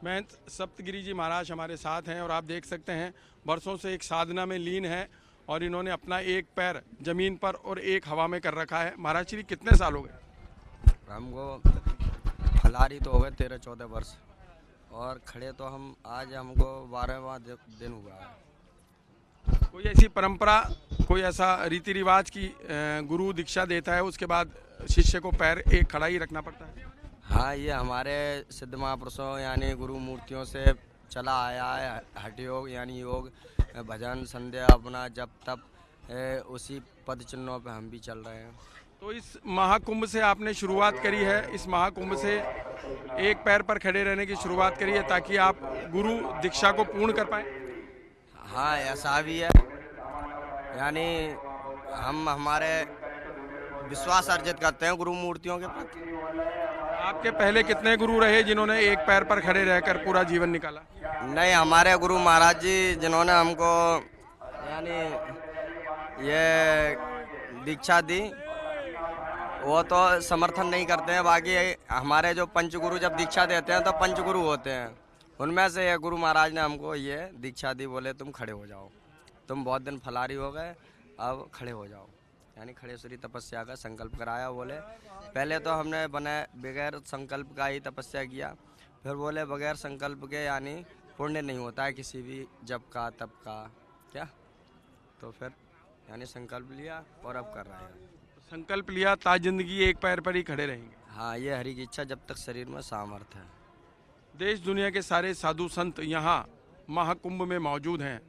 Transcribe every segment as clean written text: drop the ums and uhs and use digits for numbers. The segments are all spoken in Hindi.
महंत सप्तगिरी जी महाराज हमारे साथ हैं और आप देख सकते हैं बरसों से एक साधना में लीन है और इन्होंने अपना एक पैर जमीन पर और एक हवा में कर रखा है। महाराज श्री कितने साल हो गए? हमको फलारी तो हो गए 13-14 वर्ष और खड़े तो हम आज हमको 12वां दिन हुआ है। कोई ऐसी परंपरा, कोई ऐसा रीति रिवाज की गुरु दीक्षा देता है उसके बाद शिष्य को पैर एक खड़ा ही रखना पड़ता है? हाँ, ये हमारे सिद्ध महापुरुषों यानी गुरु मूर्तियों से चला आया है। हठ योग यानी योग, भजन, संध्या, अपना जब तब उसी पद चिन्हों पे हम भी चल रहे हैं। तो इस महाकुंभ से आपने शुरुआत करी है, इस महाकुंभ से एक पैर पर खड़े रहने की शुरुआत करी है ताकि आप गुरु दीक्षा को पूर्ण कर पाए। हाँ, ऐसा भी है, यानी हम हमारे विश्वास अर्जित करते हैं गुरु मूर्तियों के प्रति। आपके पहले कितने गुरु रहे जिन्होंने एक पैर पर खड़े रहकर पूरा जीवन निकाला? नहीं, हमारे गुरु महाराज जी जिन्होंने हमको यानी ये दीक्षा दी वो तो समर्थन नहीं करते हैं। बाकी हमारे जो पंचगुरु जब दीक्षा देते हैं तो पंचगुरु होते हैं, उनमें से ये गुरु महाराज ने हमको ये दीक्षा दी, बोले तुम खड़े हो जाओ, तुम बहुत दिन फलारी हो गए, अब खड़े हो जाओ, यानी खड़ेश्वरी तपस्या का संकल्प कराया। बोले पहले तो हमने बगैर संकल्प का ही तपस्या किया, फिर बोले बगैर संकल्प के यानी पुण्य नहीं होता है किसी भी जप का तप का, क्या तो फिर यानी संकल्प लिया और अब कर रहे हैं। संकल्प लिया ता जिंदगी एक पैर पर ही खड़े रहेंगे। हाँ, ये हरि की इच्छा जब तक शरीर में सामर्थ्य है। देश दुनिया के सारे साधु संत यहाँ महाकुंभ में मौजूद हैं,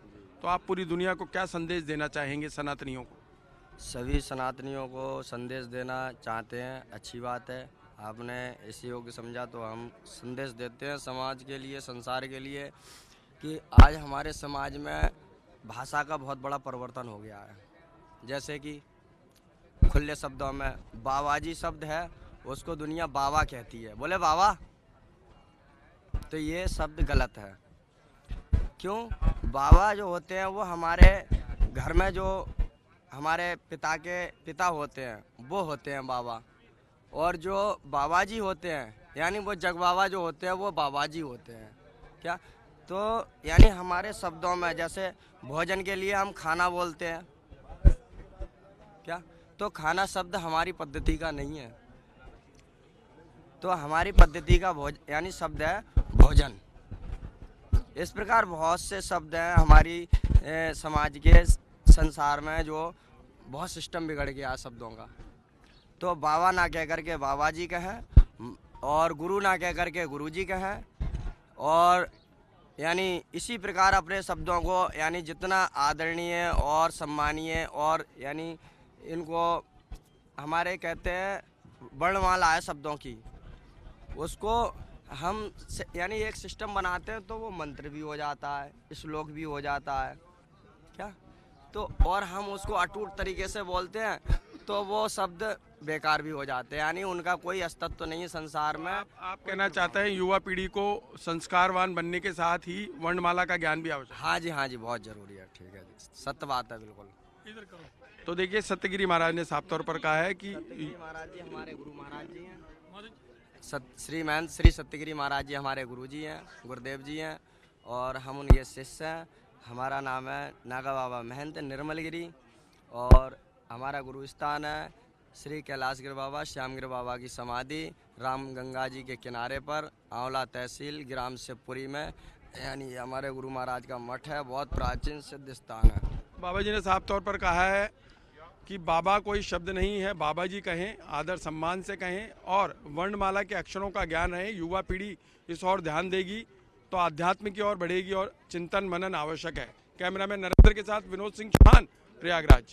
तो आप पूरी दुनिया को क्या संदेश देना चाहेंगे सनातनियों को? सभी सनातनियों को संदेश देना चाहते हैं, अच्छी बात है। आपने इस योग्य समझा तो हम संदेश देते हैं समाज के लिए, संसार के लिए, कि आज हमारे समाज में भाषा का बहुत बड़ा परिवर्तन हो गया है। जैसे कि खुले शब्दों में बाबाजी शब्द है, उसको दुनिया बाबा कहती है, बोले बाबा, तो ये शब्द गलत है। क्यों? बाबा जो होते हैं वो हमारे घर में जो हमारे पिता के पिता होते हैं वो होते हैं बाबा, और जो बाबाजी होते हैं यानी वो जग बाबा जो होते हैं वो बाबाजी होते हैं, क्या तो यानी हमारे शब्दों में जैसे भोजन के लिए हम खाना बोलते हैं, क्या तो खाना शब्द हमारी पद्धति का नहीं है, तो हमारी पद्धति का यानी शब्द है भोजन। इस प्रकार बहुत से शब्द हैं हमारी समाज के संसार में, जो बहुत सिस्टम बिगड़ गया शब्दों का। तो बाबा ना कह करके बाबा जी कहें और गुरु ना कह करके गुरुजी कहें, और यानी इसी प्रकार अपने शब्दों को यानी जितना आदरणीय और सम्मानीय और यानी इनको हमारे कहते हैं वर्णमाला है शब्दों की, उसको हम यानी एक सिस्टम बनाते हैं तो वो मंत्र भी हो जाता है, श्लोक भी हो जाता है, क्या तो और हम उसको अटूट तरीके से बोलते हैं तो वो शब्द बेकार भी हो जाते हैं, यानी उनका कोई अस्तित्व तो नहीं है संसार में। आप कहना चाहते हैं युवा पीढ़ी को संस्कारवान बनने के साथ ही वर्णमाला का ज्ञान भी आवश्यक? हाँ जी, हाँ जी, बहुत जरूरी है। ठीक है जी, सत्य बात है, बिल्कुल। इधर करो। तो देखिए सत्यगिरी महाराज ने साफ तौर पर कहा है कि महाराज जी हमारे गुरु महाराज जी हैं, श्री सत्यगिरी महाराज जी हमारे गुरु जी हैं, गुरुदेव जी हैं, और हम उनके शिष्य हैं। हमारा नाम है नागा बाबा महंत निर्मलगिरी, और हमारा गुरु स्थान है श्री कैलाशगिरी बाबा श्यामगिरी बाबा की समाधि राम गंगा जी के किनारे पर, आंवला तहसील ग्राम शिवपुरी में, यानी हमारे गुरु महाराज का मठ है, बहुत प्राचीन सिद्ध स्थान है। बाबा जी ने साफ तौर पर कहा है कि बाबा कोई शब्द नहीं है, बाबा जी कहें, आदर सम्मान से कहें, और वर्णमाला के अक्षरों का ज्ञान रहे। युवा पीढ़ी इस ओर ध्यान देगी तो आध्यात्म की ओर बढ़ेगी और चिंतन मनन आवश्यक है। कैमरामैन नरेंद्र के साथ विनोद सिंह चौहान, प्रयागराज।